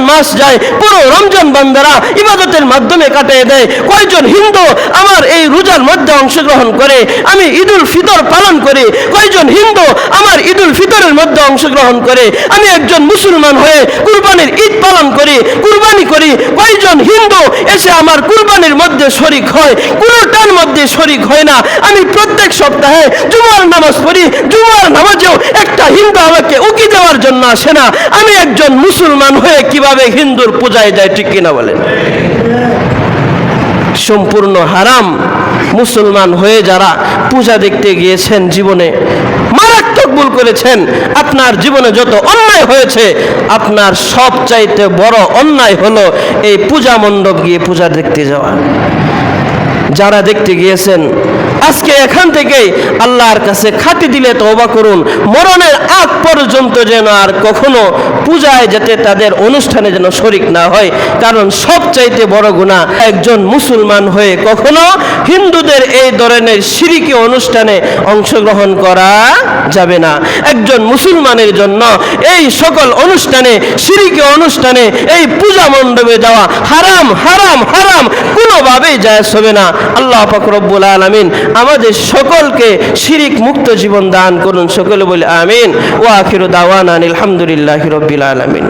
মাস যায়, পুরো রমজান বান্দারা ইবাদতের মাধ্যমে কাটিয়ে দেয়। কয়জন হিন্দু আমার এই রোজার মধ্যে অংশগ্রহণ করে? আমি ঈদুল ফিতর পালন করি। কয়জন হিন্দু আমার ঈদুল ফিতরের মধ্যে অংশগ্রহণ করে? আমি একজন মুসলমান হয়ে কুরবানির ঈদ পালন করি, কুরবানি করি। কয়জন হিন্দু এসে আমার কুরবানির মধ্যে শরীক হয়? কোনোটার মধ্যে শরীক হয় না। আমি প্রত্যেক সপ্তাহে জুমার নামাজ পড়ি, জুমার নামাজেও একটা হিন্দু আমাকে উকি দেওয়ার জন্য আসে না। আমি একজন মুসলমান হয়ে কিভাবে হিন্দুর পূজায় যায়? ঠিক কিনা বলেন? সম্পূর্ণ হারাম। মুসলমান হয়ে যারা পূজা দেখতে গিয়েছেন, জীবনে মারাত্মক ভুল করেছেন। আপনার জীবনে যত অন্যায় হয়েছে, আপনার সবচাইতে বড় অন্যায় হলো এই পূজা মণ্ডপ গিয়ে পূজা দেখতে যাওয়া। যারা দেখতে গিয়েছেন, আজকে এখান থেকেই আল্লাহর কাছে খাঁটি দিলে তওবা করুন, মরণের আগ পর্যন্ত যেন আর কখনো পূজায় যেতে, তাদের অনুষ্ঠানে যেন শরীক না হয়। কারণ সবচাইতে বড় গুনাহ, একজন মুসলমান হয়ে কখনো হিন্দুদের এই ধরনের শিরকি অনুষ্ঠানে অংশগ্রহণ করা যাবে না। একজন মুসলমানের জন্য এই সকল অনুষ্ঠানে, শিরকি অনুষ্ঠানে, এই পূজা মণ্ডপে যাওয়া হারাম, হারাম, হারাম, কোনোভাবেই জায়েজ হবে না। আল্লাহ পাক রব্বুল আলামিন আমাদের সকলকে শিরিক মুক্ত জীবন দান করুন। সকলে বলে আমিন। ওয়া আখিরু দাওয়ানা আলহামদুলিল্লাহি রাব্বিল আলামিন।